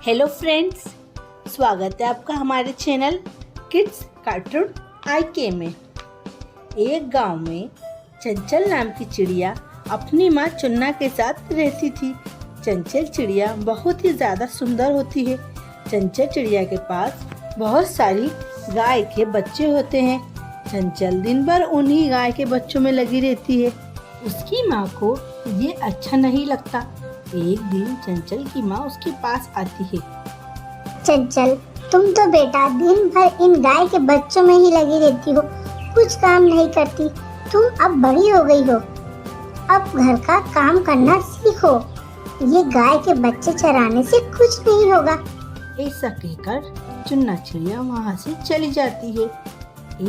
Hello friends, स्वागत है आपका हमारे चैनल किड्स कार्टून IK में। एक गांव में चंचल नाम की चिड़िया अपनी माँ चुन्ना के साथ रहती थी। चंचल चिड़िया बहुत ही ज़्यादा सुंदर होती है। चंचल चिड़िया के पास बहुत सारी गाय के बच्चे होते हैं। चंचल दिन भर उन्हीं गाय के बच्चों में लगी रहती है। उसकी माँ को ये अच्छा नहीं लगता। एक दिन चंचल की माँ उसके पास आती है। चंचल, तुम तो बेटा दिन भर इन गाय के बच्चों में ही लगी रहती हो, कुछ काम नहीं करती। तुम अब बड़ी हो गई हो, अब घर का काम करना सीखो। ये गाय के बच्चे चराने से कुछ नहीं होगा। ऐसा कहकर चुन्ना चिड़िया वहाँ से चली जाती है।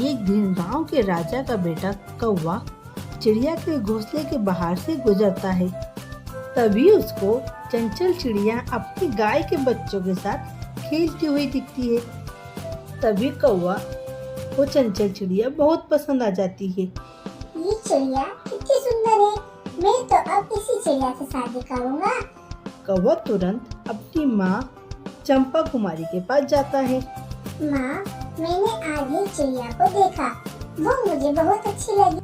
एक दिन गांव के राजा का बेटा कौवा चिड़िया के घोंसले के बाहर से गुजरता है। तभी उसको चंचल चिड़िया अपनी गाय के बच्चों के साथ खेलती हुई दिखती है। तभी कौवा को चंचल चिड़िया बहुत पसंद आ जाती है। ये चिड़िया कितनी सुंदर है, मैं तो अब इसी चिड़िया से शादी करूँगा। कौवा तुरंत अपनी माँ चंपा कुमारी के पास जाता है। माँ, मैंने आज ही चिड़िया को देखा, वो मुझे बहुत अच्छी लगी।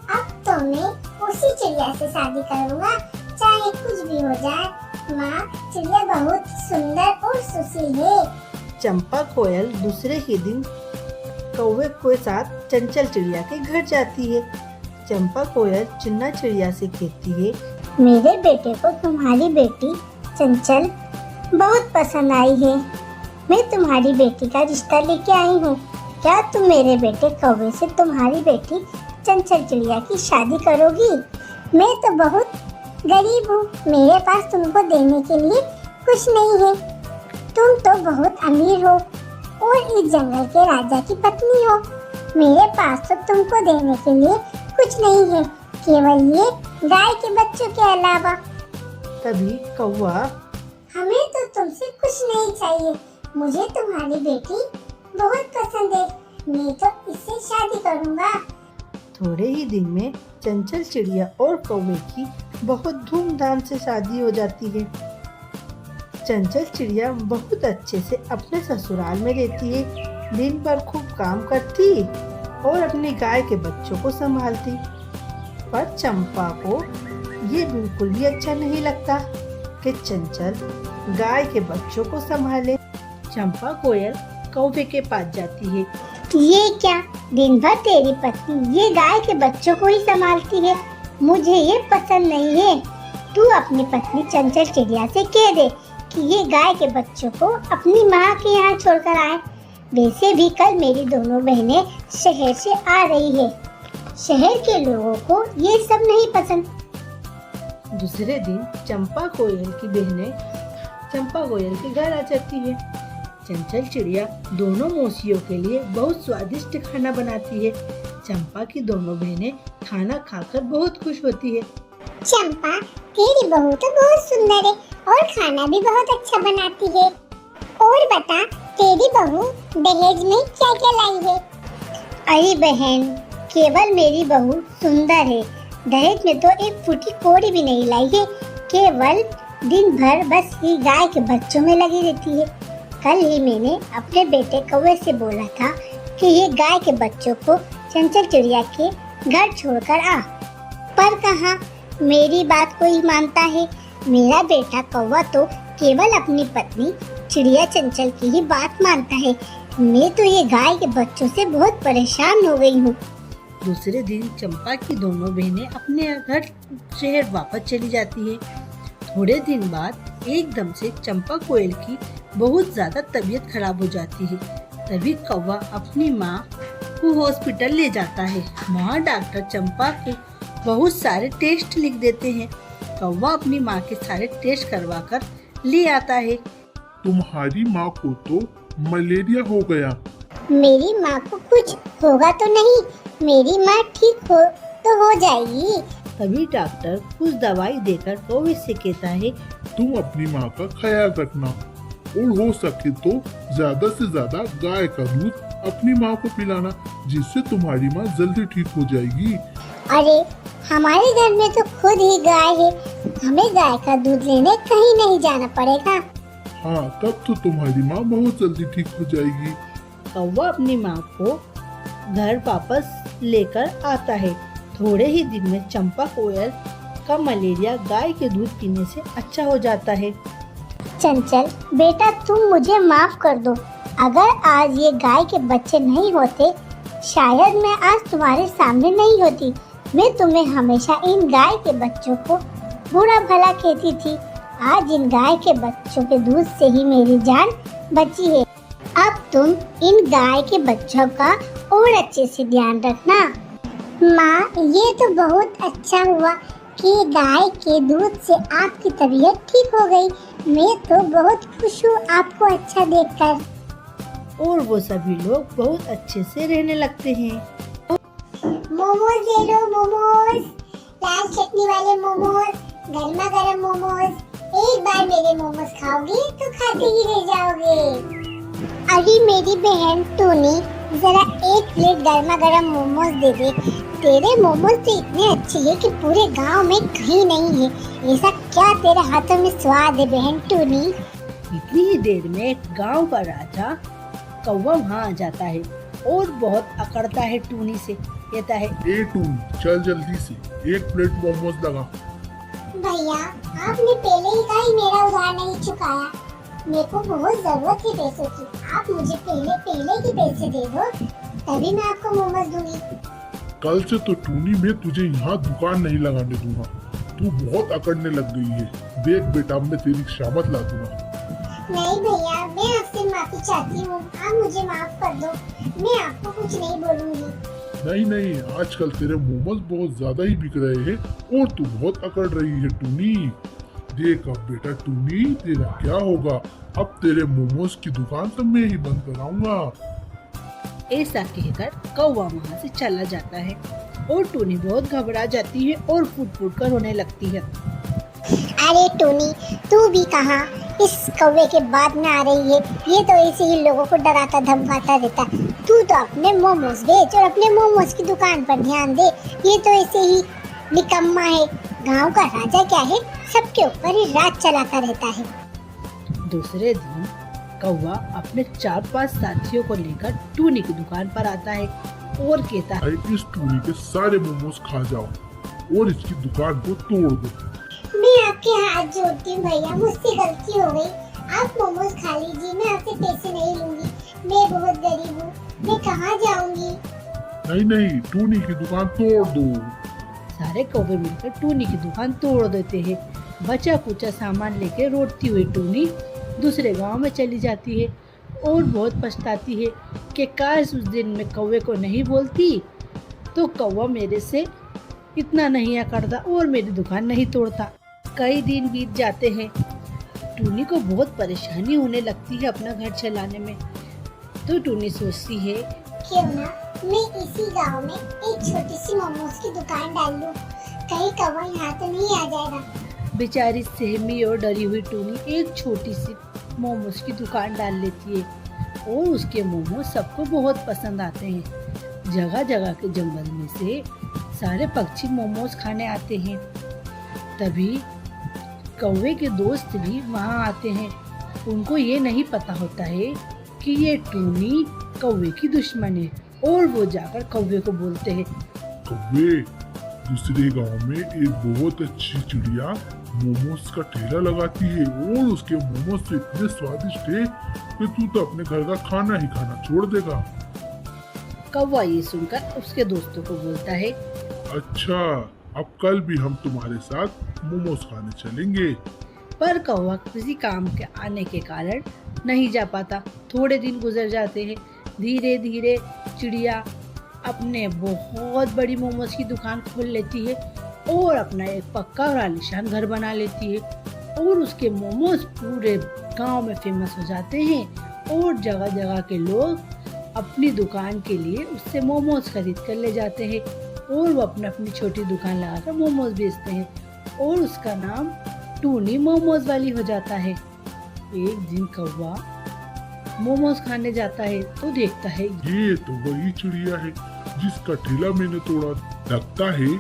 अब तो मैं उसी चिड़िया से शादी करूँगा, चाहे कुछ भी हो जाए। माँ, चिड़िया बहुत सुंदर और सुशील है। चंपा कोयल दूसरे ही दिन कौवे के साथ चंचल चिड़िया के घर जाती है। चंपा कोयल चुन्ना चिड़िया से कहती है, मेरे बेटे को तुम्हारी बेटी चंचल बहुत पसंद आई है। मैं तुम्हारी बेटी का रिश्ता लेके आई हूँ। क्या तुम मेरे बेटे कौवे से तुम्हारी बेटी चंचल चिड़िया की शादी करोगी? मैं तो बहुत गरीब हूँ, मेरे पास तुमको देने के लिए कुछ नहीं है। तुम तो बहुत अमीर हो और इस जंगल के राजा की पत्नी हो। मेरे पास तो तुमको देने के लिए कुछ नहीं है, केवल ये गाय के बच्चों के अलावा। तभी कौवा, हमें तो तुमसे कुछ नहीं चाहिए, मुझे तुम्हारी बेटी बहुत पसंद है, मैं तो इससे शादी करूँगा। थोड़े ही दिन में चंचल चिड़िया और कौवे की बहुत धूमधाम से शादी हो जाती है। चंचल चिड़िया बहुत अच्छे से अपने ससुराल में रहती है। दिन भर खूब काम करती और अपनी गाय के बच्चों को संभालती। पर चंपा को ये बिल्कुल भी अच्छा नहीं लगता कि चंचल गाय के बच्चों को संभाले। चंपा कोयल कौवे के पास जाती है। ये क्या, दिन भर तेरी पत्नी ये गाय के बच्चों को ही संभालती है? मुझे ये पसंद नहीं है। तू अपनी पत्नी चंचल चिड़िया से कह दे कि ये गाय के बच्चों को अपनी माँ के यहाँ छोड़कर आए। वैसे भी कल मेरी दोनों बहनें शहर से आ रही है। शहर के लोगों को ये सब नहीं पसंद। दूसरे दिन चंपा कोयल की बहनें चंपा कोयल के घर आ जाती है। चंचल चिड़िया दोनों मौसियों के लिए बहुत स्वादिष्ट खाना बनाती है। चंपा की दोनों बहनें खाना खाकर बहुत खुश होती है। चंपा, तेरी बहू तो बहुत सुंदर है और खाना भी बहुत अच्छा बनाती है। और बता, तेरी बहू दहेज में क्या क्या लाई है? अरे बहन, केवल मेरी बहू सुंदर है, दहेज में तो एक फूटी कौड़ी भी नहीं लाई है। केवल दिन भर बस ये गाय के बच्चों में लगी रहती है। कल ही मैंने अपने बेटे कौवे से बोला था कि ये गाय के बच्चों को चंचल चिड़िया के घर छोड़कर आ, पर कहाँ मेरी बात कोई मानता है। मेरा बेटा कौवा तो केवल अपनी पत्नी चिड़िया चंचल की ही बात मानता है। मैं तो ये गाय के बच्चों से बहुत परेशान हो गई हूँ। दूसरे दिन चंपा की दोनों बहनें अपने घर शहर वापस चली जाती है। थोड़े दिन बाद एकदम से चंपा कोयल की बहुत ज्यादा तबीयत खराब हो जाती है। तभी कौवा अपनी माँ को हॉस्पिटल ले जाता है। वहाँ डॉक्टर चंपा के बहुत सारे टेस्ट लिख देते हैं। कौवा अपनी माँ के सारे टेस्ट करवा कर ले आता है। तुम्हारी माँ को तो मलेरिया हो गया। मेरी माँ को कुछ होगा तो नहीं, मेरी माँ ठीक हो तो हो जाएगी। तभी डॉक्टर कुछ दवाई देकर कौवे से कहता है, तुम अपनी माँ का ख्याल रखना और हो सके तो ज्यादा से ज्यादा गाय का दूध अपनी माँ को पिलाना, जिससे तुम्हारी माँ जल्दी ठीक हो जाएगी। अरे, हमारे घर में तो खुद ही गाय है, हमें गाय का दूध लेने कहीं नहीं जाना पड़ेगा। हाँ, तब तो तुम्हारी माँ बहुत जल्दी ठीक हो जाएगी। कौवा अपनी माँ को घर वापस लेकर आता है। थोड़े ही दिन में चंपा कोयल का मलेरिया गाय के दूध पीने से अच्छा हो जाता है। चंचल बेटा, तुम मुझे माफ कर दो। अगर आज ये गाय के बच्चे नहीं होते, शायद मैं आज तुम्हारे सामने नहीं होती। मैं तुम्हें हमेशा इन गाय के बच्चों को बुरा भला कहती थी। आज इन गाय के बच्चों के दूध से ही मेरी जान बची है। अब तुम इन गाय के बच्चों का और अच्छे से ध्यान रखना। माँ, ये तो बहुत अच्छा हुआ कि गाय के दूध से आपकी तबीयत ठीक हो गई। मैं तो बहुत खुश हूँ आपको अच्छा देखकर। और वो सभी लोग बहुत अच्छे से रहने लगते हैं। मोमोज ले लो, मोमोज, लाल चटनी वाले मोमोज, गर्मा गर्म मोमोज। एक बार मेरे मोमोज खाओगे तो खाते ही रह जाओगे। अरे मेरी बहन टूनी, जरा एक प्लेट गर्मा गर्म मोमोज दे दे। तेरे मोमोज तो इतने अच्छे हैं कि पूरे गांव में कहीं नहीं है। ऐसा क्या तेरे हाथों में स्वाद है बहन टूनी? इतनी ही देर में एक गांव का राजा कौवा वहाँ आ जाता है और बहुत अकड़ता है टूनी से। कहता है, ए टूनी, चल जल्दी से 1 प्लेट मोमोज लगा। भैया, आपने पहले ही कहा मेरा उधार नहीं चुकाया। मेरे को बहुत जरूरत है पैसों की। आप मुझे पहले के पैसे दे दो, तभी मैं आपको मोमोज दूंगी। कल से तो टूनी, मैं तुझे यहाँ दुकान नहीं लगाने दूंगा। तू बहुत अकड़ने लग गई है। देख बेटा, अब मैं तेरी शामत ला दूंगा। नहीं भैया, मैं आपसे माफी चाहती हूँ। आप मुझे माफ कर दो। मैं आपको कुछ नहीं बोलूंगी। नहीं, आजकल तेरे मोमोज बहुत ज्यादा ही बिक रहे हैं और तू बहुत अकड़ रही है टूनी। देख अब बेटा टूनी, तेरा क्या होगा। अब तेरे मोमोज की दुकान तो मैं ही बंद कराऊंगा। ऐसा कहकर कौवा वहाँ से चला जाता है और टूनी बहुत घबरा जाती है और फूट फूट कर रोने लगती है। अरे टूनी, तू भी कहाँ इस कौवे के बाद में आ रही है? ये तो ऐसे ही लोगों को डराता धमकाता रहता। तू तो अपने मोमोज बेच और अपने मोमोज की दुकान पर ध्यान दे। ये तो ऐसे ही निकम्मा है। गांव का राजा क्या है, सबके ऊपर ही राज चलाता रहता है। दूसरे दिन कौवा अपने 4-5 साथियों को लेकर टूनी की दुकान पर आता है और कहता है, इस टूनी के सारे मोमोज खा जाओ और इसकी दुकान को तोड़ दो। मैं आपके हाथ जोड़ती हूँ भैया, मुझसे गलती हो गई। आप मोमोज खा लीजिए, मैं आपसे पैसे नहीं लूंगी। मैं बहुत गरीब हूँ, मैं कहाँ जाऊँगी? नहीं, टूनी की दुकान तोड़ दो। सारे कौवे मिलकर टूनी की दुकान तोड़ देते हैं। बचा कुचा सामान लेके रोती हुई टूनी दूसरे गांव में चली जाती है और बहुत पछताती है कि काश उस दिन मैं कौवे को नहीं बोलती तो कौवा मेरे से इतना नहीं अकड़ता और मेरी दुकान नहीं तोड़ता। कई दिन बीत जाते हैं। टूनी को बहुत परेशानी होने लगती है अपना घर चलाने में। तो टूनी सोचती है, क्यों ना मैं इसी गांव में एक छोटी सी मोमोज की दुकान डाल लूं। कहीं कौवा यहाँ तो नहीं आ जाएगा। बेचारी सहमी और डरी हुई टूनी एक छोटी सी मोमोज की दुकान डाल लेती है और उसके मोमोज सबको बहुत पसंद आते हैं। जगह जगह के जंगल में से सारे पक्षी मोमोज खाने आते हैं। तभी कौवे के दोस्त भी वहाँ आते हैं। उनको ये नहीं पता होता है कि ये टूनी कौवे की दुश्मन है और वो जाकर कौवे को बोलते हैं, कौवे, दूसरे गांव में एक बहुत अच्छी चिड़िया मोमोज का ठेला लगाती है और उसके मोमोज तो इतने स्वादिष्ट है कि तू तो अपने घर का खाना ही खाना छोड़ देगा। कौवा ये सुनकर उसके दोस्तों को बोलता है, अच्छा, अब कल भी हम तुम्हारे साथ मोमोज खाने चलेंगे। पर कौवा किसी काम के आने के कारण नहीं जा पाता। थोड़े दिन गुजर जाते हैं। धीरे धीरे चिड़िया अपने बहुत बड़ी मोमोज की दुकान खोल लेती है और अपना एक पक्का और आलीशान घर बना लेती है और उसके मोमोज पूरे गांव में फेमस हो जाते हैं और जगह जगह के लोग अपनी दुकान के लिए उससे मोमोज खरीद कर ले जाते हैं और वो अपनी छोटी दुकान लगाकर मोमोज बेचते हैं और उसका नाम टूनी मोमोज वाली हो जाता है। एक दिन कौवा मोमोज खाने जाता है तो देखता है, ये तो वही चिड़िया है जिसका ठेला मैंने तोड़ा। लगता है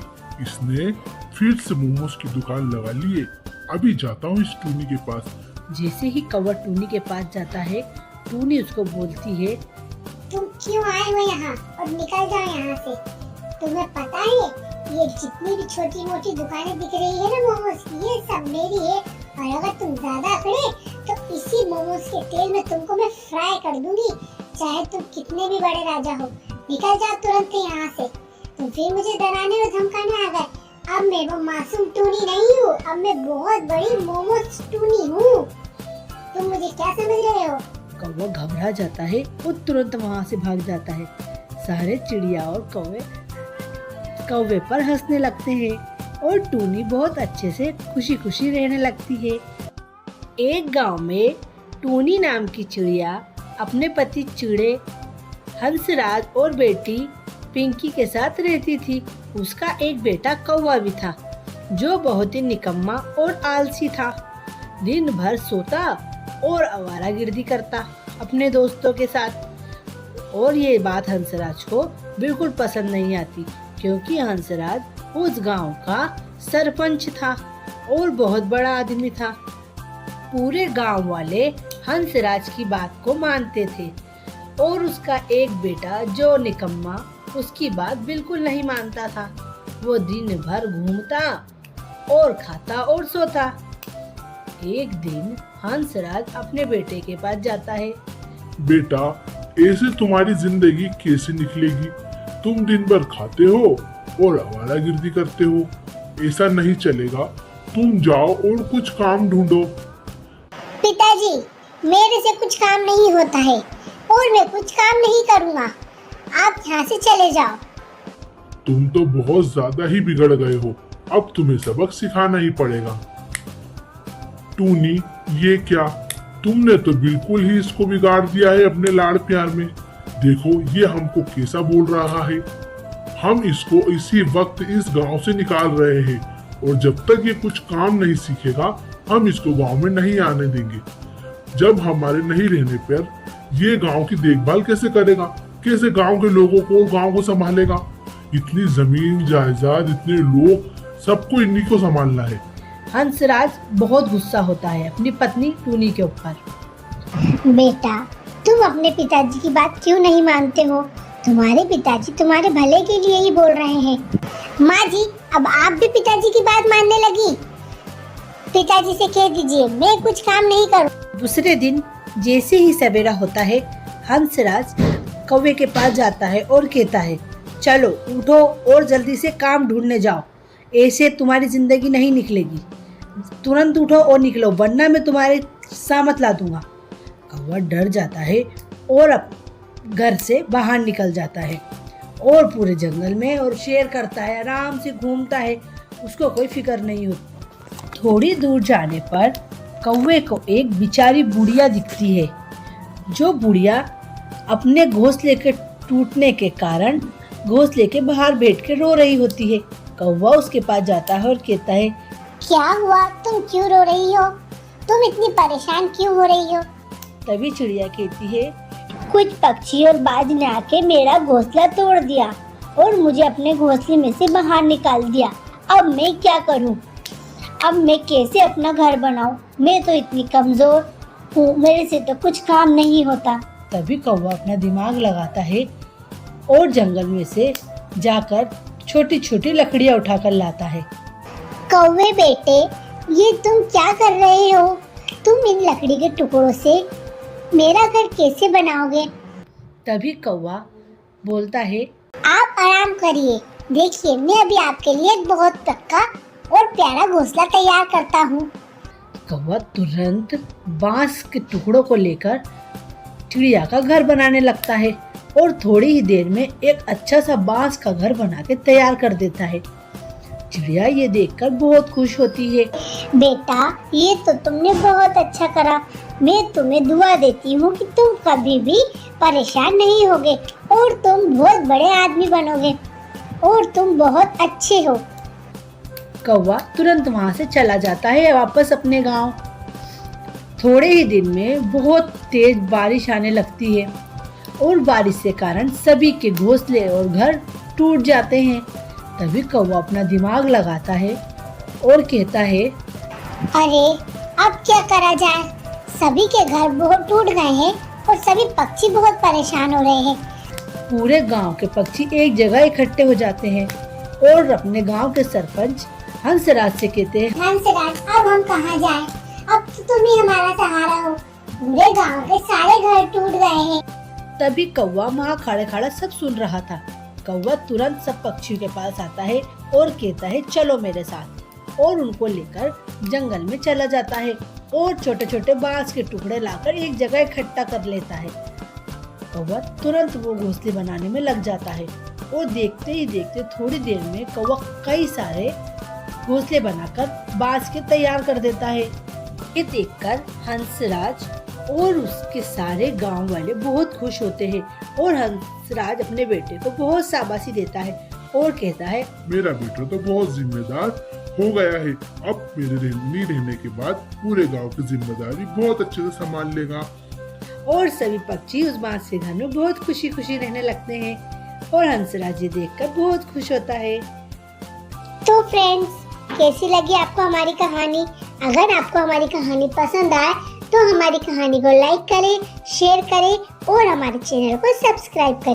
इसने फिर से मोमोज की दुकान लगा ली है। अभी जाता हूँ इस टूनी के पास, जैसे ही कौवा टूनी के पास जाता है, टूनी उसको बोलती है, तुम क्यों आए हो यहाँ और निकल जाओ यहाँ से। तुम्हें पता है ये जितनी भी छोटी मोटी दुकानें दिख रही है ना मोमोज की, ये सब मेरी है। और अगर तुम ज्यादा अकड़े तो इसी मोमोज के तेल में तुमको मैं फ्राई कर दूंगी, चाहे तुम कितने भी बड़े राजा हो। निकल जाओ तुरंत यहाँ से। तुम फिर मुझे डराने और धमकाने आ गए। अब मैं वो मासूम टूनी नहीं हूँ, अब मैं बहुत बड़ी मोमोज टूनी हूँ। तुम मुझे क्या समझ रहे हो? कौवा घबरा जाता है और तुरंत वहाँ से भाग जाता है। सारे चिड़िया और कौवे पर हंसने लगते हैं और टूनी बहुत अच्छे से खुशी खुशी रहने लगती है। एक गांव में टूनी नाम की चिड़िया अपने पति चिड़े, हंसराज और बेटी पिंकी के साथ रहती थी। उसका एक बेटा कौवा भी था, जो बहुत ही निकम्मा और आलसी था। दिन भर सोता और आवारागर्दी करता अपने दोस्तों के साथ। और ये बात हंसराज को बिल्कुल पसंद नहीं आती, क्योंकि हंसराज उस गांव का सरपंच था और बहुत बड़ा आदमी था। पूरे गांव वाले हंसराज की बात को मानते थे और उसका एक बेटा जो निकम्मा उसकी बात बिल्कुल नहीं मानता था। वो दिन भर घूमता और खाता और सोता। एक दिन हंसराज अपने बेटे के पास जाता है। बेटा, ऐसे तुम्हारी जिंदगी कैसे निकलेगी? तुम दिन भर खाते हो और आवारागर्दी करते हो, ऐसा नहीं चलेगा। तुम जाओ और कुछ काम ढूंढो। पिताजी, मेरे से कुछ काम नहीं होता है और मैं कुछ काम नहीं करूँगा। आप यहाँ से चले जाओ। तुम तो बहुत ज्यादा ही बिगड़ गए हो, अब तुम्हें सबक सिखाना ही पड़ेगा। टूनी, ये क्या? तुमने तो बिल्कुल ही इसको बिगाड़ दिया है अपने लाड़ प्यार में। देखो ये हमको कैसा बोल रहा है। हम इसको इसी वक्त इस गांव से निकाल रहे हैं और जब तक ये कुछ काम नहीं सीखेगा हम इसको गांव में नहीं आने देंगे। जब हमारे नहीं रहने पर ये गांव की देखभाल कैसे करेगा? कैसे गांव के लोगों को, गांव को संभालेगा? इतनी जमीन जायदाद, इतने लोग, सबको इन्हीं को संभालना है। हंसराज बहुत गुस्सा होता है अपनी पत्नी टूनी के ऊपर। बेटा, तुम अपने पिताजी की बात क्यों नहीं मानते हो? तुम्हारे पिताजी तुम्हारे भले के लिए ही बोल रहे हैं। माँ जी, अब आप भी पिताजी की बात मानने लगी। पिताजी से कह दीजिए मैं कुछ काम नहीं करूँ। दूसरे दिन जैसे ही सवेरा होता है, हंसराज कौवे के पास जाता है और कहता है, चलो उठो और जल्दी से काम ढूंढने जाओ, ऐसे तुम्हारी जिंदगी नहीं निकलेगी। तुरंत उठो और निकलो, वरना मैं तुम्हारे सामत ला दूंगा। कौवा डर जाता है और घर से बाहर निकल जाता है और पूरे जंगल में और शेर करता है, आराम से घूमता है, उसको कोई फिक्र नहीं होती। थोड़ी दूर जाने पर कौवे को एक बेचारी बुढ़िया दिखती है। जो बुढ़िया अपने घोंसले के टूटने के कारण घोंसले के बाहर बैठ के रो रही होती है। कौवा उसके पास जाता है और कहता है, क्या हुआ? तुम क्यों रो रही हो? तुम इतनी परेशान क्यों हो रही हो? तभी चिड़िया कहती है, कुछ पक्षी और बाज ने आके मेरा घोंसला तोड़ दिया और मुझे अपने घोंसले में से बाहर निकाल दिया। अब मैं क्या करूं? अब मैं कैसे अपना घर बनाऊं? मैं तो इतनी कमजोर हूँ, मेरे से तो कुछ काम नहीं होता। तभी कौवा अपना दिमाग लगाता है और जंगल में से जाकर छोटी छोटी लकड़ियाँ उठाकर लाता है। कौवे बेटे, ये तुम क्या कर रहे हो? तुम इन लकड़ी के टुकड़ों से मेरा घर कैसे बनाओगे? तभी कौवा बोलता है, आप आराम करिए, देखिए मैं अभी आपके लिए एक बहुत पक्का और प्यारा घोंसला तैयार करता हूँ। कौवा तुरंत बांस के टुकड़ों को लेकर चिड़िया का घर बनाने लगता है और थोड़ी ही देर में एक अच्छा सा बांस का घर बना के तैयार कर देता है। चिड़िया ये देखकर बहुत खुश होती है। बेटा, ये तो तुमने बहुत अच्छा करा। मैं तुम्हें दुआ देती हूँ कि तुम कभी भी परेशान नहीं होगे और तुम बहुत बड़े आदमी बनोगे और तुम बहुत अच्छे हो। कौवा तुरंत वहाँ से चला जाता है वापस अपने गांव। थोड़े ही दिन में बहुत तेज बारिश आने लगती है और बारिश के कारण सभी के घोंसले और घर टूट जाते हैं। तभी कौवा अपना दिमाग लगाता है और कहता है, अरे अब क्या करा जाए? सभी के घर बहुत टूट गए हैं और सभी पक्षी बहुत परेशान हो रहे हैं। पूरे गांव के पक्षी एक जगह इकट्ठे हो जाते हैं और अपने गांव के सरपंच हंसराज से कहते हैं, हंसराज, अब हम कहाँ जाएं? अब तो तुम ही हमारा सहारा हो। पूरे गांव के सारे घर टूट गए हैं। तभी कौवा वहाँ खड़े खड़ा सब सुन रहा था। कौवा तुरंत सब पक्षियों के पास आता है और कहता है, चलो मेरे साथ, और उनको लेकर जंगल में चला जाता है और छोटे छोटे बांस के टुकड़े लाकर एक जगह इकट्ठा कर लेता है। कौवा तुरंत वो घोंसले बनाने में लग जाता है और देखते ही देखते थोड़ी देर में कौवा कई सारे घोंसले बनाकर बांस के तैयार कर देता है। ये देखकर हंसराज और उसके सारे गांव वाले बहुत खुश होते हैं और हंसराज अपने बेटे को बहुत शाबाशी देता है और कहता है, मेरा बेटा तो बहुत जिम्मेदार हो गया है। अब मेरे नहीं रहने के बाद पूरे गांव की जिम्मेदारी बहुत अच्छे से संभाल लेगा। और सभी पक्षी उस बांस के घर में बहुत खुशी खुशी रहने लगते हैं और हंसराज ये देखकर बहुत खुश होता है। तो फ्रेंड्स, कैसी लगी आपको हमारी कहानी? अगर आपको हमारी कहानी पसंद आए तो हमारी कहानी को लाइक करें, शेयर करें और हमारे चैनल को सब्सक्राइब करें।